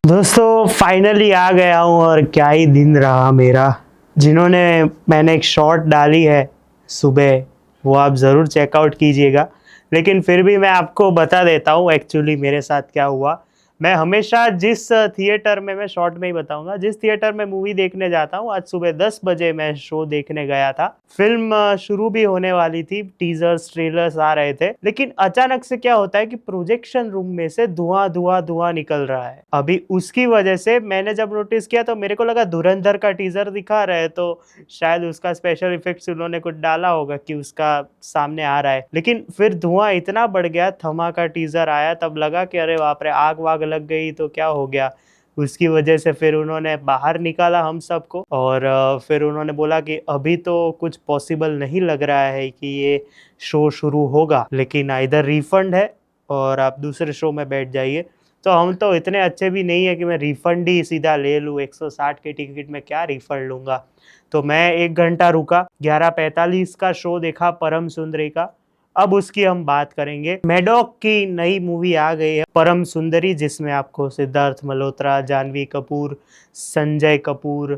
दोस्तों फाइनली आ गया हूँ और क्या ही दिन रहा मेरा। जिन्होंने मैंने एक शॉर्ट डाली है सुबह, वो आप ज़रूर चेकआउट कीजिएगा। लेकिन फिर भी मैं आपको बता देता हूँ एक्चुअली मेरे साथ क्या हुआ। मैं हमेशा जिस थिएटर में, मैं शॉर्ट में ही बताऊंगा, जिस थिएटर में मूवी देखने जाता हूँ, आज सुबह 10 बजे मैं शो देखने गया था। फिल्म शुरू भी होने वाली थी, टीजर्स ट्रेलर्स आ रहे थे, लेकिन अचानक से क्या होता है कि प्रोजेक्शन रूम में से धुआं धुआं धुआं निकल रहा है। अभी उसकी वजह से मैंने जब नोटिस किया तो मेरे को लगा धुरंधर का टीजर दिखा रहे हैं, तो शायद उसका स्पेशल इफेक्ट्स उन्होंने कुछ डाला होगा कि उसका सामने आ रहा है। लेकिन फिर धुआं इतना बढ़ गया, थमा का टीजर आया तब लगा कि अरे बाप रे, आग वाग लग गई तो क्या हो गया। उसकी वजह से फिर उन्होंने बाहर निकाला हम सबको, और फिर उन्होंने बोला कि अभी तो कुछ पॉसिबल नहीं लग रहा है कि ये शो शुरू होगा, लेकिन इधर रिफंड है और आप दूसरे शो में बैठ जाइए। तो हम तो इतने अच्छे भी नहीं है कि मैं रिफंड ही सीधा ले लूँ। 160 के टिकट में क्या रिफंड लूंगा। तो मैं 1 घंटा रुका, 11:45 का शो देखा परम सुंदरी का। अब उसकी हम बात करेंगे। मैडॉक की नई मूवी आ गई है परम सुंदरी, जिसमें आपको सिद्धार्थ मल्होत्रा, जानवी कपूर, संजय कपूर,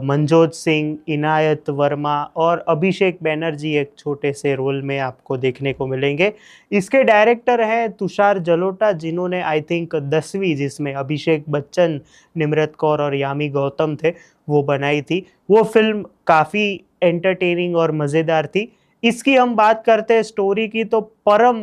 मनजोत सिंह, इनायत वर्मा और अभिषेक बैनर्जी एक छोटे से रोल में आपको देखने को मिलेंगे। इसके डायरेक्टर हैं तुषार जलोटा, जिन्होंने आई थिंक 10वीं, जिसमें अभिषेक बच्चन, निम्रत कौर और यामी गौतम थे, वो बनाई थी। वो फिल्म काफ़ी एंटरटेनिंग और मज़ेदार थी। इसकी हम बात करते हैं स्टोरी की, तो परम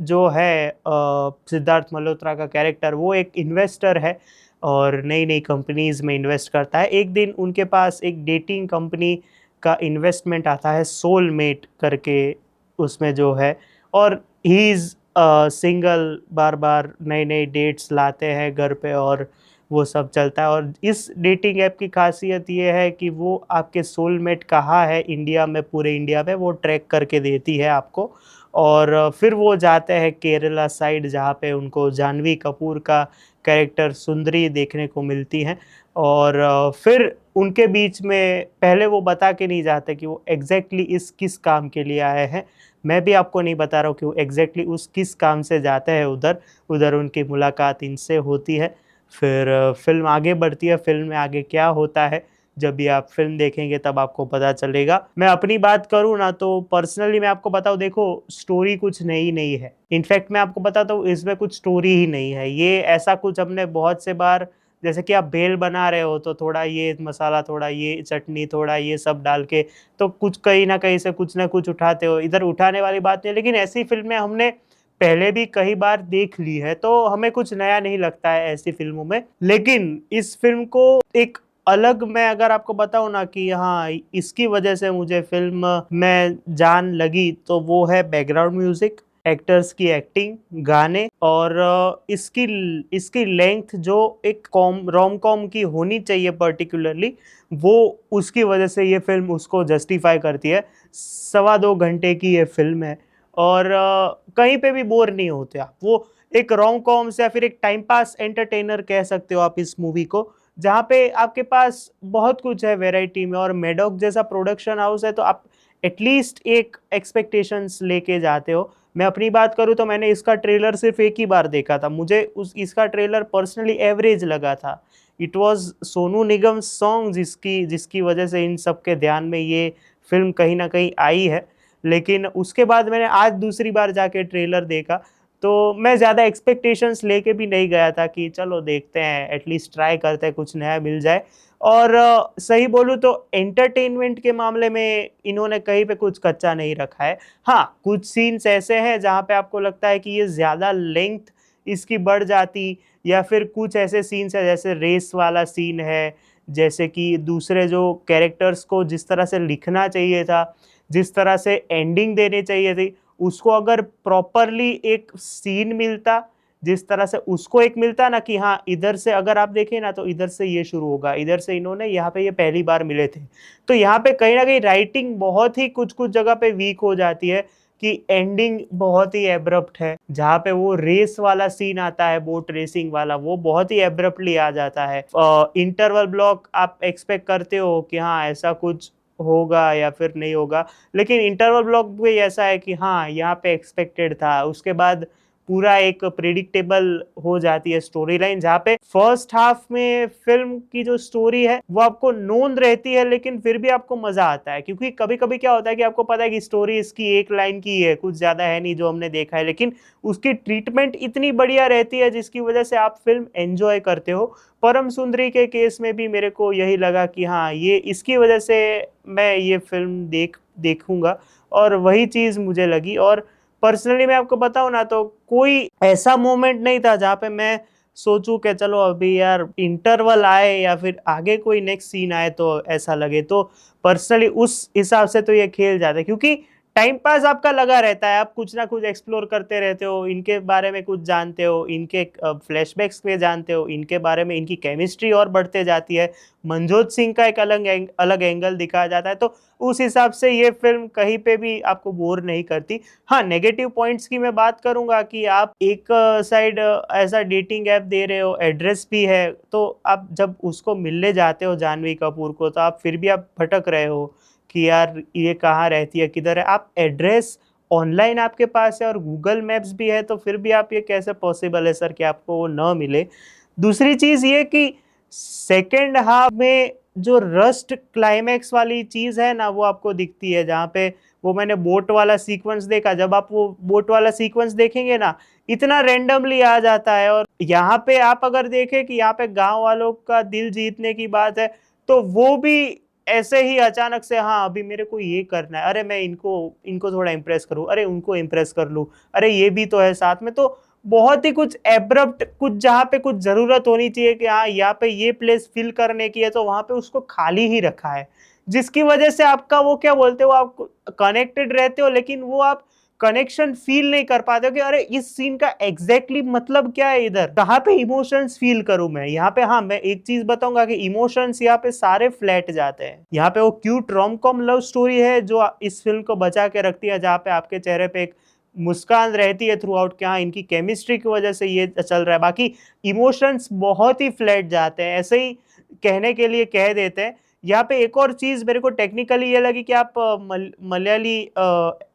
जो है सिद्धार्थ मल्होत्रा का कैरेक्टर, वो एक इन्वेस्टर है और नई नई कंपनीज में इन्वेस्ट करता है। एक दिन उनके पास एक डेटिंग कंपनी का इन्वेस्टमेंट आता है, सोलमेट करके उसमें जो है, और ही इज़ सिंगल, बार बार नए नए डेट्स लाते हैं घर पे और वो सब चलता है। और इस डेटिंग ऐप की खासियत ये है कि वो आपके सोलमेट कहाँ है इंडिया में, पूरे इंडिया में वो ट्रैक करके देती है आपको। और फिर वो जाते हैं केरला साइड, जहाँ पे उनको जानवी कपूर का कैरेक्टर सुंदरी देखने को मिलती हैं। और फिर उनके बीच में पहले वो बता के नहीं जाते कि वो एग्जैक्टली इस किस काम के लिए आए हैं। मैं भी आपको नहीं बता रहा हूँ कि वो एग्जैक्टली उस किस काम से जाते हैं उधर। उधर उनकी मुलाकात इनसे होती है। फिर फिल्म आगे बढ़ती है। फिल्म में आगे क्या होता है, जब भी आप फिल्म देखेंगे तब आपको पता चलेगा। मैं अपनी बात करूँ ना, तो पर्सनली मैं आपको बताऊँ, देखो स्टोरी कुछ नई नहीं है। इनफैक्ट मैं आपको बताता हूँ, इसमें कुछ स्टोरी ही नहीं है। ये ऐसा कुछ हमने बहुत से बार, जैसे कि आप भेल बना रहे हो तो थोड़ा ये मसाला, थोड़ा ये चटनी, थोड़ा ये सब डाल के, तो कुछ कहीं ना कहीं से कुछ ना कुछ उठाते हो। इधर उठाने वाली बात नहीं है, लेकिन ऐसी फिल्में हमने पहले भी कई बार देख ली है, तो हमें कुछ नया नहीं लगता है ऐसी फिल्मों में। लेकिन इस फिल्म को एक अलग, मैं अगर आपको बताऊं ना कि हाँ इसकी वजह से मुझे फिल्म में जान लगी, तो वो है बैकग्राउंड म्यूजिक, एक्टर्स की एक्टिंग, गाने, और इसकी इसकी लेंथ जो एक कॉम रोम कॉम की होनी चाहिए पर्टिकुलरली, वो उसकी वजह से ये फिल्म उसको जस्टिफाई करती है। 2.25 घंटे की ये फिल्म है और कहीं पे भी बोर नहीं होते आप। वो एक रोम कॉम से, या फिर एक टाइम पास एंटरटेनर कह सकते हो आप इस मूवी को, जहाँ पे आपके पास बहुत कुछ है वैरायटी में। और मेडॉक जैसा प्रोडक्शन हाउस है, तो आप एटलीस्ट एक एक्सपेक्टेशंस लेके जाते हो। मैं अपनी बात करूँ तो मैंने इसका ट्रेलर सिर्फ एक ही बार देखा था। मुझे उस इसका ट्रेलर पर्सनली एवरेज लगा था। It was Sonu Nigam song जिसकी जिसकी वजह से इन सब के ध्यान में ये फिल्म कहीं ना कहीं आई है। लेकिन उसके बाद मैंने आज दूसरी बार जाके ट्रेलर देखा, तो मैं ज़्यादा एक्सपेक्टेशंस लेके भी नहीं गया था कि चलो देखते हैं, एटलीस्ट ट्राई करते हैं, कुछ नया मिल जाए। और सही बोलूँ तो एंटरटेनमेंट के मामले में इन्होंने कहीं पे कुछ कच्चा नहीं रखा है। हाँ, कुछ सीन्स ऐसे हैं जहाँ पे आपको लगता है कि ये ज़्यादा लेंथ इसकी बढ़ जाती, या फिर कुछ ऐसे सीन्स है, जैसे रेस वाला सीन है, जैसे कि दूसरे जो कैरेक्टर्स को जिस तरह से लिखना चाहिए था, जिस तरह से एंडिंग देनी चाहिए थी, उसको अगर प्रॉपरली एक सीन मिलता, जिस तरह से उसको एक मिलता ना कि हाँ इधर से अगर आप देखें ना तो इधर से ये शुरू होगा, इधर से इन्होंने यहाँ पे ये पहली बार मिले थे, तो यहाँ पे कहीं ना कहीं राइटिंग बहुत ही कुछ कुछ जगह पे वीक हो जाती है कि एंडिंग बहुत ही एब्रप्ट है। जहाँ पे वो रेस वाला सीन आता है, बोट रेसिंग वाला, वो बहुत ही एब्रप्टली आ जाता है। इंटरवल ब्लॉक आप एक्सपेक्ट करते हो कि हाँ ऐसा कुछ होगा या फिर नहीं होगा, लेकिन इंटरवल ब्लॉक भी ऐसा है कि हाँ यहाँ पे एक्सपेक्टेड था, उसके बाद पूरा एक प्रिडिक्टेबल हो जाती है स्टोरी लाइन, जहाँ पे फर्स्ट हाफ में फिल्म की जो स्टोरी है वो आपको नोन रहती है, लेकिन फिर भी आपको मजा आता है, क्योंकि कभी कभी क्या होता है कि आपको पता है कि स्टोरी इसकी एक लाइन की है, कुछ ज्यादा है नहीं जो हमने देखा है, लेकिन उसकी ट्रीटमेंट इतनी बढ़िया रहती है जिसकी वजह से आप फिल्म एंजॉय करते हो। परम सुंदरी के केस में भी मेरे को यही लगा कि हाँ, ये इसकी वजह से मैं ये फिल्म देखूंगा, और वही चीज मुझे लगी। और पर्सनली मैं आपको बताऊं ना, तो कोई ऐसा मोमेंट नहीं था जहाँ पे मैं सोचूं कि चलो अभी यार इंटरवल आए या फिर आगे कोई नेक्स्ट सीन आए तो ऐसा लगे। तो पर्सनली उस हिसाब से तो ये खेल जाता है, क्योंकि टाइम पास आपका लगा रहता है, आप कुछ ना कुछ एक्सप्लोर करते रहते हो, इनके बारे में कुछ जानते हो, इनके फ्लैशबैक्स में जानते हो, इनके बारे में, इनकी केमिस्ट्री और बढ़ते जाती है, मनजोत सिंह का एक अलग एंगल दिखाया जाता है। तो उस हिसाब से ये फिल्म कहीं पे भी आपको बोर नहीं करती। हाँ, नेगेटिव पॉइंट्स की मैं बात करूंगा कि आप एक साइड ऐसा डेटिंग ऐप दे रहे हो, एड्रेस भी है, तो आप जब उसको मिलने जाते हो जानवी कपूर को, तो आप फिर भी आप भटक रहे हो कि यार ये कहाँ रहती है, किधर है। आप एड्रेस ऑनलाइन आपके पास है और गूगल मैप्स भी है, तो फिर भी आप ये कैसे पॉसिबल है सर कि आपको वो न मिले। दूसरी चीज ये कि सेकेंड हाफ में जो रस्ट क्लाइमैक्स वाली चीज है ना, वो आपको दिखती है, जहाँ पे वो मैंने बोट वाला सीक्वेंस देखा, जब आप वो बोट वाला सीक्वेंस देखेंगे ना, इतना रेंडमली आ जाता है। और यहाँ पे आप अगर देखें कि यहाँ पे गांव वालों का दिल जीतने की बात है, तो वो भी ऐसे ही अचानक से, हाँ अभी मेरे को ये करना है, अरे मैं इनको इनको थोड़ा इम्प्रेस करूं, अरे उनको इम्प्रेस कर लूं, अरे ये भी तो है साथ में। तो बहुत ही कुछ एब्रप्ट, कुछ जहाँ पे कुछ जरूरत होनी चाहिए कि हाँ यहाँ पे ये प्लेस फिल करने की है, तो वहां पे उसको खाली ही रखा है, जिसकी वजह से आपका वो क्या बोलते हो, आप कनेक्टेड रहते हो, लेकिन वो आप कनेक्शन फील नहीं कर पाते हो कि अरे इस सीन का एग्जैक्टली मतलब क्या है, इधर कहाँ पे इमोशंस फील करूं मैं यहाँ पे। हाँ, मैं एक चीज बताऊंगा कि इमोशंस यहाँ पे सारे फ्लैट जाते हैं। यहाँ पे वो cute rom com love story है जो इस फिल्म को बचा के रखती है, जहाँ पे आपके चेहरे पे एक मुस्कान रहती है थ्रू आउट, क्या इनकी केमिस्ट्री की वजह से ये चल रहा है। बाकी इमोशंस बहुत ही फ्लैट जाते हैं, ऐसे ही कहने के लिए कह देते हैं। यहाँ पे एक और चीज मेरे को टेक्निकली ये लगी कि आप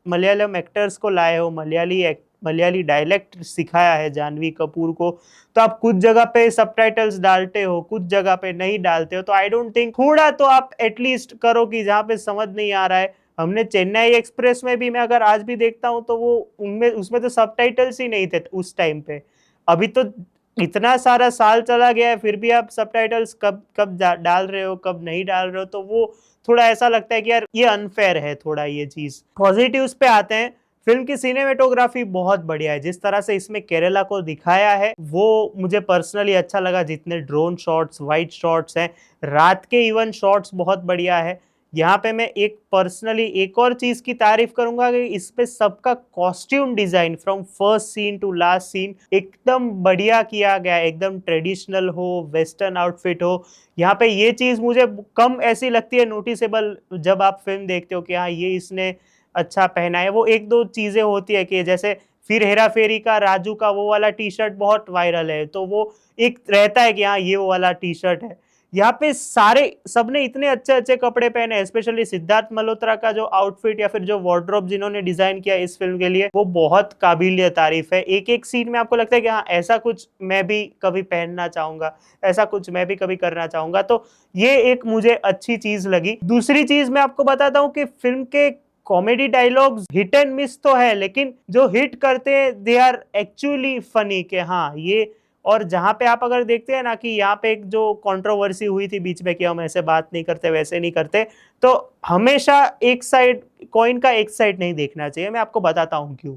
मलयालम एक्टर्स को लाए हो, मलयाली डायलेक्ट सिखाया है जानवी कपूर को, तो आप कुछ जगह पे सबटाइटल्स डालते हो, कुछ जगह पे नहीं डालते हो। तो आई डोंट थिंक, थोड़ा तो आप एटलीस्ट करो कि जहाँ पे समझ नहीं आ रहा है। हमने चेन्नई एक्सप्रेस में भी, मैं अगर आज भी देखता हूँ तो वो उनमें उसमें तो सबटाइटल्स ही नहीं थे उस टाइम पे। अभी तो इतना सारा साल चला गया है, फिर भी आप सबटाइटल्स कब कब डाल रहे हो, कब नहीं डाल रहे हो, तो वो थोड़ा ऐसा लगता है कि यार ये अनफेयर है थोड़ा ये चीज। पॉजिटिव्स पे आते हैं, फिल्म की सिनेमेटोग्राफी बहुत बढ़िया है, जिस तरह से इसमें केरला को दिखाया है वो मुझे पर्सनली अच्छा लगा। जितने ड्रोन शॉट्स, वाइड शॉट्स हैं, रात के इवन शॉट्स बहुत बढ़िया है। यहाँ पे मैं एक पर्सनली एक और चीज की तारीफ करूंगा कि इसपे सबका costume design from first scene to last scene एकदम बढ़िया किया गया है, एकदम ट्रेडिशनल हो, वेस्टर्न आउटफिट हो। यहाँ पे ये चीज मुझे कम ऐसी लगती है नोटिसेबल, जब आप फिल्म देखते हो कि हाँ ये इसने अच्छा पहना है। वो एक दो चीजें होती है कि जैसे फिर हेरा फेरी का राजू का वो वाला टी शर्ट बहुत वायरल है, तो वो एक रहता है कि हाँ ये वो वाला टी शर्ट है। यहाँ पे सारे सबने इतने अच्छे अच्छे कपड़े पहने, स्पेशली सिद्धार्थ मल्होत्रा का जो आउटफिट या फिर जो वार्डरोब जिन्होंने डिजाइन किया इस फिल्म के लिए, वो बहुत काबिलियत तारीफ है। एक एक सीन में आपको लगता है कि हाँ ऐसा कुछ मैं भी कभी पहनना चाहूंगा, ऐसा कुछ मैं भी कभी करना चाहूंगा। तो ये एक मुझे अच्छी चीज लगी। दूसरी चीज मैं आपको बताता हूँ कि फिल्म के comedy dialogues hit and miss तो है, लेकिन जो हिट करते हैं दे आर एक्चुअली फनी के हाँ ये। और जहां पे आप अगर देखते हैं ना कि यहाँ पे एक जो कंट्रोवर्सी हुई थी बीच में कि हम ऐसे बात नहीं करते, वैसे नहीं करते, तो हमेशा एक साइड कॉइन का एक साइड नहीं देखना चाहिए। मैं आपको बताता हूँ क्यों।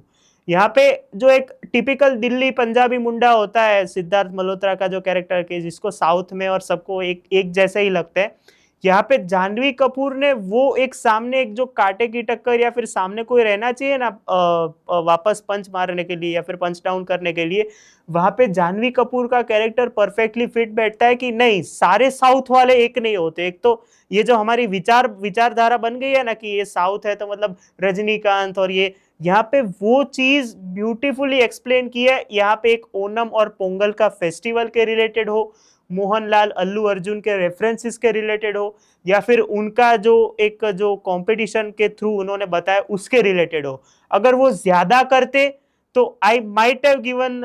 यहाँ पे जो एक टिपिकल दिल्ली पंजाबी मुंडा होता है सिद्धार्थ मल्होत्रा का जो कैरेक्टर के, जिसको साउथ में और सबको एक एक जैसे ही लगते हैं, यहाँ पे जानवी कपूर ने वो एक सामने एक जो कांटे की टक्कर या फिर सामने कोई रहना चाहिए ना वापस पंच मारने के लिए या फिर पंच डाउन करने के लिए, वहां पे जानवी कपूर का कैरेक्टर परफेक्टली फिट बैठता है कि नहीं सारे साउथ वाले एक नहीं होते। एक तो ये जो हमारी विचारधारा बन गई है ना कि ये साउथ है तो मतलब रजनीकांत और ये, यहाँ पे वो चीज ब्यूटीफुली एक्सप्लेन की है। यहाँ पे एक ओनम और पोंगल का फेस्टिवल के रिलेटेड हो, मोहनलाल अल्लू अर्जुन के रेफरेंसेस के रिलेटेड हो, या फिर उनका जो एक जो कंपटीशन के थ्रू उन्होंने बताया उसके रिलेटेड हो, अगर वो ज्यादा करते तो I might have given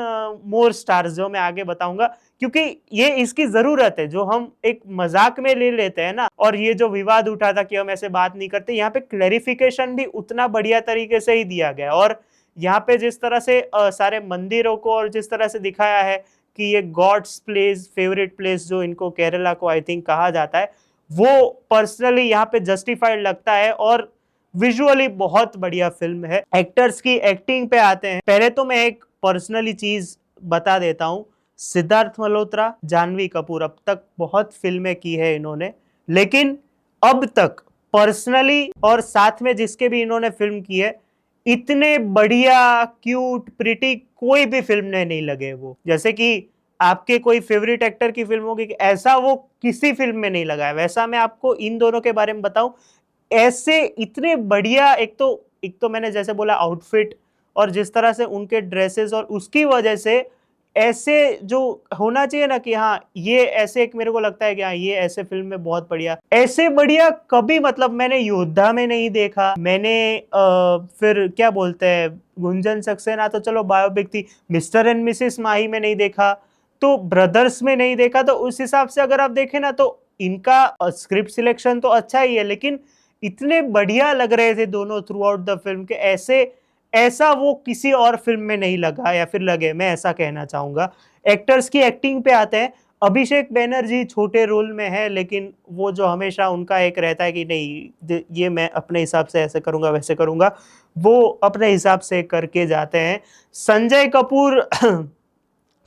more stars, जो मैं आगे बताऊंगा, क्योंकि ये इसकी जरूरत है। जो हम एक मजाक में ले लेते हैं ना, और ये जो विवाद उठा था कि हम ऐसे बात नहीं करते, यहाँ पे क्लैरिफिकेशन भी उतना बढ़िया तरीके से ही दिया गया। और यहाँ पे जिस तरह से सारे मंदिरों को और जिस तरह से दिखाया है कि ये गॉड्स प्लेस, फेवरेट प्लेस जो इनको केरला को आई थिंक कहा जाता है, वो पर्सनली यहाँ पे जस्टिफाइड लगता है। और विजुअली बहुत बढ़िया फिल्म है। एक्टर्स की एक्टिंग पे आते हैं। पहले तो मैं एक पर्सनली चीज बता देता हूँ, सिद्धार्थ मल्होत्रा, जानवी कपूर, अब तक बहुत फिल्में की है इन्होंने, लेकिन अब तक पर्सनली और साथ में जिसके भी इन्होंने फिल्म की है, इतने बढ़िया क्यूट प्रिटी कोई भी फिल्म में नहीं लगे वो। जैसे कि आपके कोई फेवरेट एक्टर की फिल्म होगी, ऐसा वो किसी फिल्म में नहीं लगा है, वैसा मैं आपको इन दोनों के बारे में बताऊं, ऐसे इतने बढ़िया। एक तो मैंने जैसे बोला आउटफिट, और जिस तरह से उनके ड्रेसेस, और उसकी वजह से ऐसे जो होना चाहिए ना कि हाँ ये ऐसे, एक मेरे को लगता है कि हाँ ये ऐसे फिल्म में बहुत बढ़िया, ऐसे बढ़िया कभी मतलब मैंने योद्धा में नहीं देखा। मैंने फिर क्या बोलते हैं, गुंजन सक्सेना तो चलो बायोपिक थी, मिस्टर एंड मिसेस माही में नहीं देखा, तो ब्रदर्स में नहीं देखा। तो उस हिसाब से अगर आप देखें ना, तो इनका स्क्रिप्ट सिलेक्शन तो अच्छा ही है, लेकिन इतने बढ़िया लग रहे थे दोनों थ्रू आउट द फिल्म के, ऐसे ऐसा वो किसी और फिल्म में नहीं लगा, या फिर लगे, मैं ऐसा कहना चाहूंगा। एक्टर्स की एक्टिंग पे आते हैं, अभिषेक बैनर्जी छोटे रोल में है, लेकिन वो जो हमेशा उनका एक रहता है कि नहीं ये मैं अपने हिसाब से ऐसे करूंगा वैसे करूंगा, वो अपने हिसाब से करके जाते हैं। संजय कपूर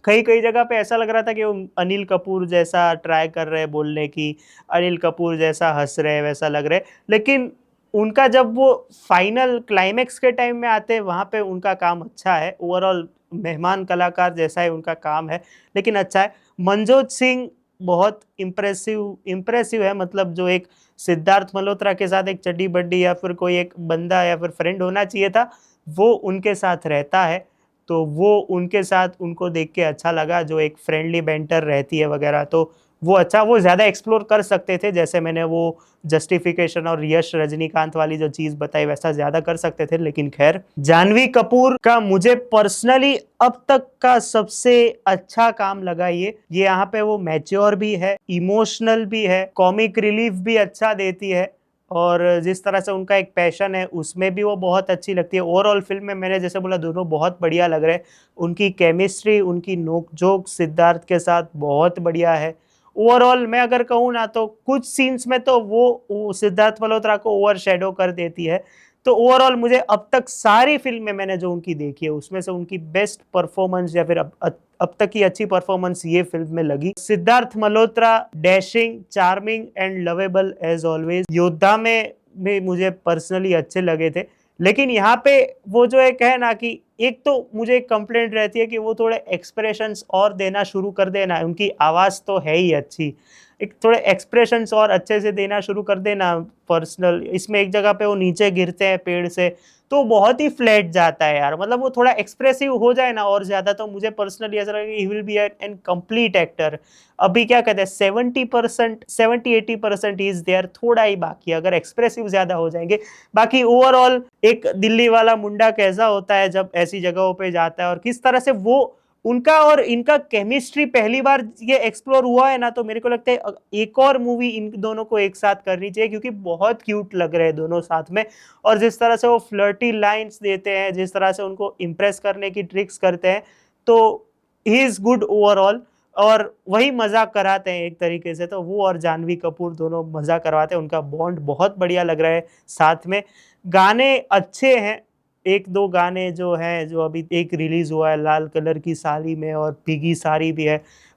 कई कई जगह पे ऐसा लग रहा था कि वो अनिल कपूर जैसा ट्राई कर रहे हैं बोलने की, अनिल कपूर जैसा हंस रहे वैसा लग रहे, लेकिन उनका जब वो फाइनल क्लाइमेक्स के टाइम में आते हैं, वहां पे उनका काम अच्छा है। ओवरऑल मेहमान कलाकार जैसा है उनका काम है, लेकिन अच्छा है। मनजोत सिंह बहुत इम्प्रेसिव इम्प्रेसिव है, मतलब जो एक सिद्धार्थ मल्होत्रा के साथ एक चड्डी बड्डी या फिर कोई एक बंदा या फिर फ्रेंड होना चाहिए था, वो उनके साथ रहता है। तो वो उनके साथ उनको देख के अच्छा लगा, जो एक फ्रेंडली बैंटर रहती है वगैरह, तो वो अच्छा, वो ज्यादा एक्सप्लोर कर सकते थे। जैसे मैंने वो जस्टिफिकेशन और यश रजनीकांत वाली जो चीज बताई, वैसा ज्यादा कर सकते थे, लेकिन खैर। जानवी कपूर का मुझे पर्सनली अब तक का सबसे अच्छा काम लगा ये यहाँ पे वो मैच्योर भी है, इमोशनल भी है, कॉमिक रिलीफ भी अच्छा देती है, और जिस तरह से उनका एक पैशन है उसमें भी वो बहुत अच्छी लगती है। ओवरऑल फिल्म में मैंने जैसे बोला दोनों बहुत बढ़िया लग रहे हैं, उनकी केमिस्ट्री, उनकी नोकझोंक सिद्धार्थ के साथ बहुत बढ़िया है। ओवरऑल मैं अगर कहूँ ना, तो कुछ सीन्स में तो वो सिद्धार्थ मल्होत्रा को ओवर शेडो कर देती है। तो ओवरऑल मुझे अब तक सारी फिल्में मैंने जो उनकी देखी है, उसमें से उनकी बेस्ट परफॉर्मेंस या फिर अब तक की अच्छी परफॉर्मेंस ये फिल्म में लगी। Siddharth Malhotra dashing, charming and lovable as always. Yodha में भी मुझे पर्सनली अच्छे लगे थे, लेकिन यहाँ पे वो जो एक है ना कि एक तो मुझे एक कंप्लेंट रहती है कि वो थोड़े एक्सप्रेशंस और देना शुरू कर देना, उनकी आवाज़ तो है ही अच्छी, एक थोड़े एक्सप्रेशंस और अच्छे से देना शुरू कर देना पर्सनल। इसमें एक जगह पे वो नीचे गिरते हैं पेड़ से, तो बहुत ही फ्लैट जाता है यार, मतलब वो थोड़ा एक्सप्रेसिव हो जाए ना और ज्यादा, तो मुझे पर्सनली ऐसा लगा he will be an complete actor. अभी क्या कहते हैं 70%, 70-80% इज देयर, थोड़ा ही बाकी, अगर एक्सप्रेसिव ज्यादा हो जाएंगे। बाकी ओवरऑल एक दिल्ली वाला मुंडा कैसा होता है जब ऐसी जगहों पे जाता है, और किस तरह से वो उनका और इनका केमिस्ट्री पहली बार ये एक्सप्लोर हुआ है ना, तो मेरे को लगता है एक और मूवी इन दोनों को एक साथ करनी चाहिए, क्योंकि बहुत क्यूट लग रहे हैं दोनों साथ में। और जिस तरह से वो फ्लर्टी लाइंस देते हैं, जिस तरह से उनको इम्प्रेस करने की ट्रिक्स करते हैं, तो ही इज गुड ओवरऑल। और वही मजाक कराते हैं एक तरीके से, तो वो और जानवी कपूर दोनों मजाक करवाते हैं, उनका बॉन्ड बहुत बढ़िया लग रहा है साथ में। गाने अच्छे हैं, एक दो गाने जो हैं, जो अभी एक रिलीज हुआ है लाल कलर की साड़ी में, और भीगी साड़ी भी है।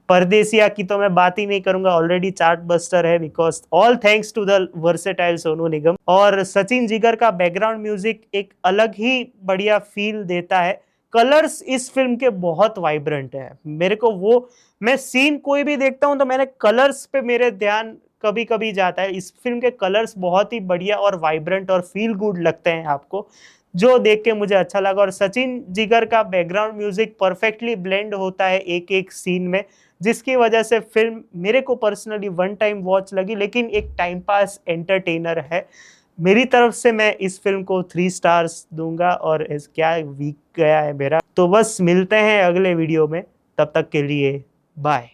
परदेसिया की तो मैं बात ही नहीं करूंगा, ऑलरेडी चार्ट बस्टर है, because all thanks to the versatile Sonu Nigam. और सचिन जिगर का बैकग्राउंड म्यूजिक एक अलग ही बढ़िया फील देता है। कलर्स इस फिल्म के बहुत वाइब्रेंट है, मेरे को वो, मैं सीन कोई भी देखता हूं तो मैंने कलर्स पे मेरे ध्यान कभी कभी जाता है। इस फिल्म के कलर्स बहुत ही बढ़िया और वाइब्रेंट और फील गुड लगते हैं आपको, जो देख के मुझे अच्छा लगा। और सचिन जिगर का बैकग्राउंड म्यूजिक परफेक्टली ब्लेंड होता है एक एक सीन में, जिसकी वजह से फिल्म मेरे को पर्सनली वन टाइम वॉच लगी, लेकिन एक टाइम पास एंटरटेनर है। मेरी तरफ से मैं इस फिल्म को 3 स्टार्स दूंगा। और क्या वीक गया है मेरा। तो बस मिलते हैं अगले वीडियो में, तब तक के लिए बाय।